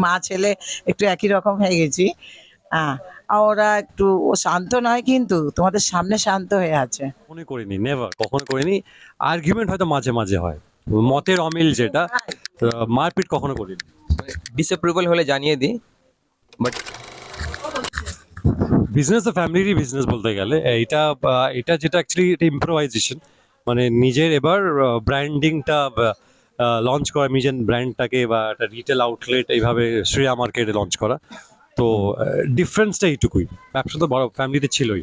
মা ছেলে একটু একই রকম হয়ে গেছি। হ্যাঁ, আর ওরা একটু ও শান্ত নয় কিন্তু তোমাদের সামনে শান্ত হয়ে আছে। কখনোই করিনি, নেভার, কখনো করিনি। আর্গুমেন্ট হয়তো মাঝে মাঝে হয়, মতের অমিল যেটা, মারপিট কখনো করিনি। ডিসঅ্যাপ্রুভাল হলে জানিয়ে দিই, বাট বিজনেস তো ফ্যামিলিরই বিজনেস বলতে গেলে। এটা যেটা অ্যাকচুয়ালি এটা ইম্প্রোভাইজেশন, মানে নিজের এবার ব্র্যান্ডিংটা লঞ্চ করা, নিজের ব্র্যান্ডটাকে বা একটা রিটেল আউটলেট এইভাবে শ্রেয়া মার্কেটে লঞ্চ করা। তো ডিফারেন্সটা এইটুকুই, ব্যবসা তো বড় ফ্যামিলিতে ছিলই।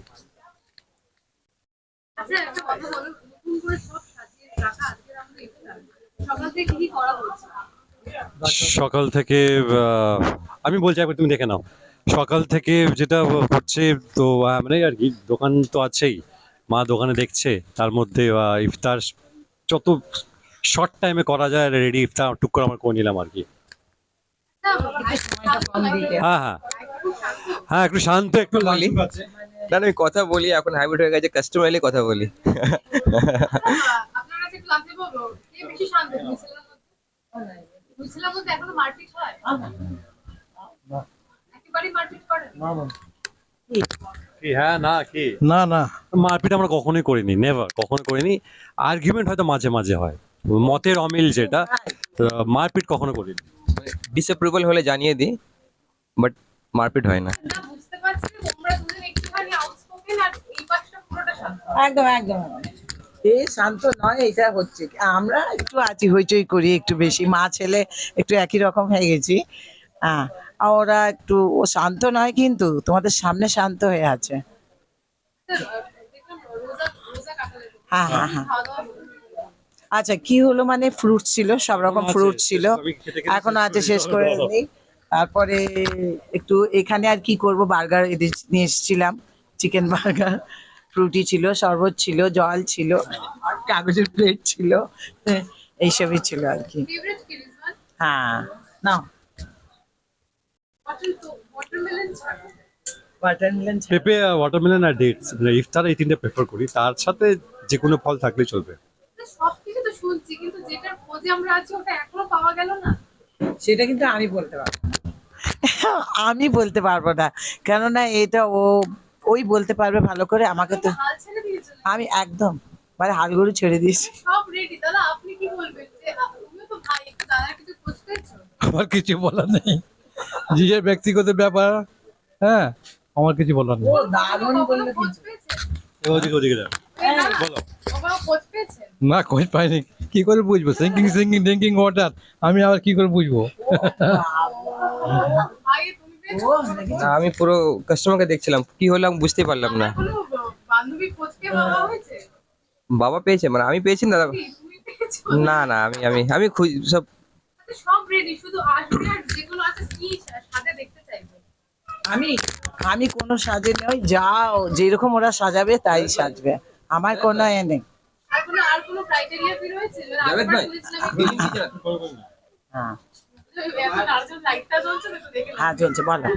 আচ্ছা, একটা কথা বলো, নতুন করে সব সাজিয়ে রাখা আজকের আমাদের ইফতার সকাল থেকে কি করা হচ্ছে? সকাল থেকে আমি বলছি, একবার তুমি দেখে নাও। সকাল থেকে যেটা হচ্ছে, তো মানে আর কি, দোকান তো আছেই, মা দোকানে দেখছে, তার মধ্যে ইফতার যত শর্ট টাইমে করা যায় রেডি ইফতার টুক করে আমার করে নিলাম আর কি। হ্যাঁ হ্যাঁ হ্যাঁ, একটু শান্ত, একটু বলি। লাজুক আছে। না আমি কথা বলি, এখন হ্যাবিট হয়ে গেছে, কাস্টমার এলে কথা বলি। আপনার কাছে একটু জানতে পারবো, কে বেশি শান্ত মিছিলের মধ্যে? মিছিলের মধ্যে এখনো মারপিট হয়? একেবারেই মারপিট করেন? কি হ্যাঁ না কি না না, মারপিট আমরা কখনোই করিনি, নেভার, কখনো করিনি। আর্গুমেন্ট হয়তো মাঝে মাঝে হয়, মতের অমিল যেটা, মারপিট কখনো করিনি। ডিসঅ্যাপ্রুভাল হলে জানিয়ে দিই, বাট মারপিট হয় না। না, বুঝতে পারছি যে তোমরা দুজন একটুখানি আউটস্পোকেন আর এই পাশটা পুরোটা শান্ত। একদম একদম। এ শান্ত নয়, এটা হচ্ছে কি, আমরা একটু আছি, হইচই করি একটু বেশি, মা ছেলে একটু একই রকম হয়ে গেছি। হ্যাঁ, আর ওরা একটু ও শান্ত নয় কিন্তু তোমাদের সামনে শান্ত হয়ে আছে। দেখলাম রোজা রোজা কাটালে তোমরা। হ্যাঁ হ্যাঁ হ্যাঁ। খাওয়া দাওয়া হলো? আচ্ছা, কি হলো মানে ফ্রুট ছিল, সব রকম আছে, ফ্রুট ছিল, আমি খেতে খেতে এখনো শেষ আছে, করে শেষ দিতে করে হবে। নিই। তারপরে একটু এখানে আর কি করব, বার্গার নিয়ে এসেছিলাম, চিকেন বার্গার, ফ্রুটি ছিল, শরবত ছিল, জল ছিল, আর কাগজের প্লেট ছিল, এইসবই ছিল আর কি। ফেভারিট কি রিজওয়ান? হ্যাঁ, নাও ওয়াটারমেলন ছাড়া ওয়াটারমেলন। পেঁপে, ওয়াটারমেলন আর ডেটস, মানে ইফতার এই তিনটে প্রেফার করি, তার সাথে যে কোনো ফল থাকলে চলবে। সবকিছু তো শুনছি, কিন্তু যেটার খোঁজে আমরা আছি ওটা এখনো পাওয়া গেল না। সেটা কিন্তু আমি বলতে পারবো না। আমি বলতে পারবো না, কেননা এটা ওই বলতে পারবে ভালো করে, আমাকে তো। হাল ছেড়ে দিয়েছিল, আমি একদম মানে হালগড়ু ছেড়ে দিয়েছি। সব রেডি। দাদা আপনি কি বলবেন যে তুমিও তো ভাই, দাদা কিছু খোঁজ পেয়েছো? আমার কিছু বলার নেই, নিজের ব্যক্তিগত ব্যাপার। হ্যাঁ, আমার কিছু বলার নেই। ও দারুণ কখনো বললো খোঁজ কিন্তু। পেয়েছেন? ওদিকে ওদিকে যাও। বলো। কখনো খোঁজ পেয়েছেন? না, খোঁজ পাইনি, কি করে বুঝবো? সিঙ্কিং সিঙ্কিং ড্রিঙ্কিং ওয়াটার, আমি আবার কি করে বুঝবো? ভাই তুমি পেয়েছো? না আমি পুরো কাস্টমারকে দেখছিলাম, কি হলো আমি বুঝতেই পারলাম না। আমার কোনো বান্ধবী খোঁজ পেয়ে বাবা হয়েছে? বাবা পেয়েছে মানে আমি পেয়েছি না দাদা? কি, তুমি পেয়েছো? না না, আমি সব। আচ্ছা, সব রেডি, শুধু আসবে আর যেগুলো আছে কি সাথে দেখতে চাইবে। আমি আমি কোনো সাজে নই, যা যেরকম ওরা সাজাবে তাই সাজবে, আমার কোনো এ নেই। আর কোনো ক্রাইটেরিয়া কি রয়েছে? মানে জাভেদ আগেরবার ভাই, বলেছিলাম হ্যাঁ এখন আরেকজন লাইটটা জ্বলছে তো, একটু দেখে হ্যাঁ, চলছে, বলো।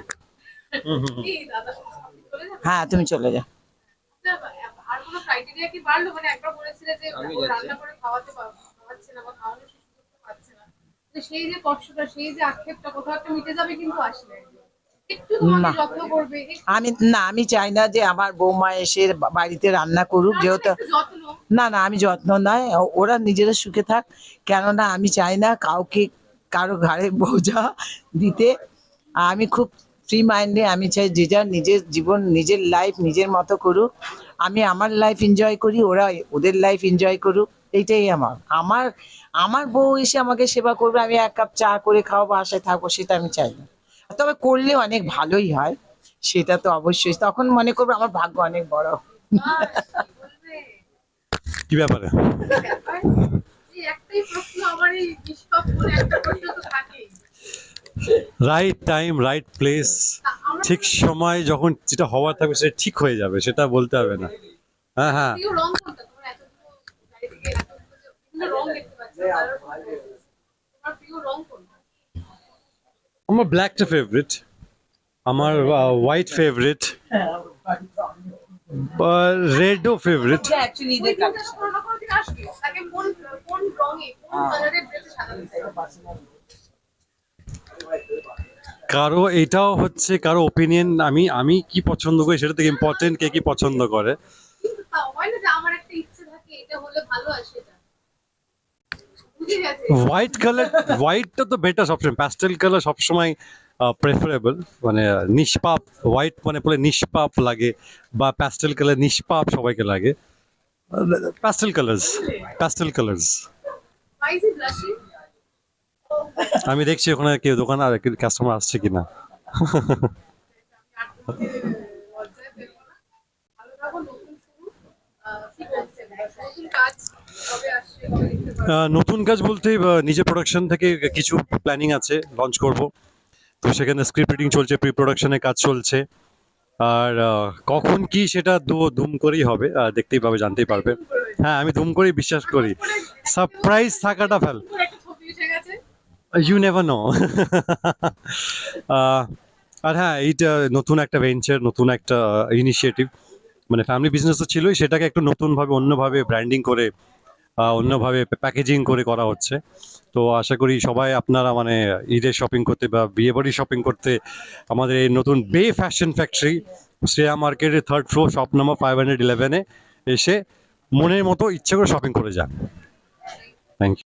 কি দাদা আপনি চলে যাবেন? হ্যাঁ, তুমি চলে যাও। আর কোনো ক্রাইটেরিয়া কি বাড়লো? মানে একবার বলেছিলে যে আমি ও যাচ্ছি। রান্না করে খাওয়াচ্ছে না বা খাওয়ানোর সুযোগ পাচ্ছে না, তো সেই যে কষ্টটা, সেই যে আক্ষেপটা কোথাও একটা মিটে যাবে কিন্তু আসলে একটু তোমাকে না। যত্ন করবে আমি চাই না যে আমার বৌমা এসে বাড়িতে রান্না করুক, যেহেতু একটু যত্ন। না আমি যত্ন নয়, ওরা নিজেরা সুখে থাক, কেননা আমি চাই না কাউকে কারো ঘাড়ে বোঝা দিতে। আমি খুব ফ্রি মাইন্ডে, আমি চাই যে যার নিজের জীবন, নিজের লাইফ নিজের মতো করুক, আমি আমার লাইফ এনজয় করি, ওরা ওদের লাইফ এনজয় করুক, এইটাই আমার আমার আমার বউ এসে আমাকে সেবা করবে, আমি এক কাপ চা করে খাওয়াবো, বাসায় থাকবো, সেটা আমি চাই না। তবে করলে অনেক ভালোই হয়, সেটা তো অবশ্যই, তখন মনে করবো আমার ভাগ্য অনেক বড়। বলবে কি ব্যাপারে? ব্যাপার, এই একটাই প্রশ্ন আমার, এই নিষ্পাপ মনে একটা প্রশ্ন তো থাকেই। রাইট টাইম, রাইট প্লেস, আমরা ঠিক সময় যখন যেটা হওয়ার থাকবে সেটা ঠিক হয়ে যাবে, সেটা বলতে হবে না। হ্যাঁ হ্যাঁ। প্রিয় রং কোনটা? তোমার এতগুলো গাড়ি থেকে এতগুলো যে বিভিন্ন রং দেখতে পাচ্ছি, তোমার প্রিয় রং কোনটা? আমার ব্ল্যাকটা ফেভারিট, আমার হোয়াইট ফেভারিট, রেডও ফেভারিট। অ্যাকচুয়ালি ওই দিনটা কোনো না কোনো দিন আসবে, তাকে কোন কোন রঙে, কোন কালারের ড্রেসে সাজাতে চাই? কারো এটাও হচ্ছে কারো ওপিনিয়ন, আমি আমি কি পছন্দ করি সেটা থেকে ইম্পর্টেন্ট কে কি পছন্দ করে। কিন্তু তাও হয় না যে আমার একটা ইচ্ছে থাকে এটা হলে ভালো আর সেটা বুঝে গেছে। হোয়াইটটা তো বেটার সবসময়, প্যাস্টেল কালার সবসময় প্রেফারেবল, মানে নিষ্পাপ, হোয়াইট মানে পুরো নিষ্পাপ লাগে, বা প্যাস্টেল কালার নিষ্পাপ সবাইকে লাগে। Pastel colours. Why is he blushing? আমি দেখছি ওখানে কেউ দোকান আর কাস্টমার আসছে কিনা। লজ্জায় পেবো না। ভালো থাকো, নতুন শুরু। কি বলছেন? নতুন কাজ কবে আসছে, কবে দেখতে পারবো? নতুন কাজ বলতে নিজের প্রোডাকশন থেকে কিছু প্ল্যানিং আছে, লঞ্চ করব। তো সেখানে স্ক্রিপ্ট রিডিং চলছে, প্রি প্রোডাকশনের কাজ চলছে। আর কখন কি সেটা ধুম করেই হবে, দেখতেই পাবে, জানতেই পারবে। হ্যাঁ, আমি ধুম করেই বিশ্বাস করি, সারপ্রাইজ থাকাটা ফেল, নতুন একটা ছবি এসে গেছে। You never know. আর হ্যাঁ, এইটা নতুন একটা ভেঞ্চার, নতুন একটা ইনিশিয়েটিভ, মানে ফ্যামিলি বিজনেস তো ছিলই, সেটাকে একটু নতুনভাবে, অন্যভাবে ব্র্যান্ডিং করে, অন্যভাবে প্যাকেজিং করে করা হচ্ছে। তো আশা করি সবাই আপনারা মানে ঈদের শপিং করতে বা বিয়েবাড়ির শপিং করতে আমাদের এই নতুন বে ফ্যাশন ফ্যাক্টরি, শ্রেয়া মার্কেটের 3rd ফ্লোর, শপ নাম্বার 511-এ এসে মনের মতো ইচ্ছে করে শপিং করে যান। Thank you.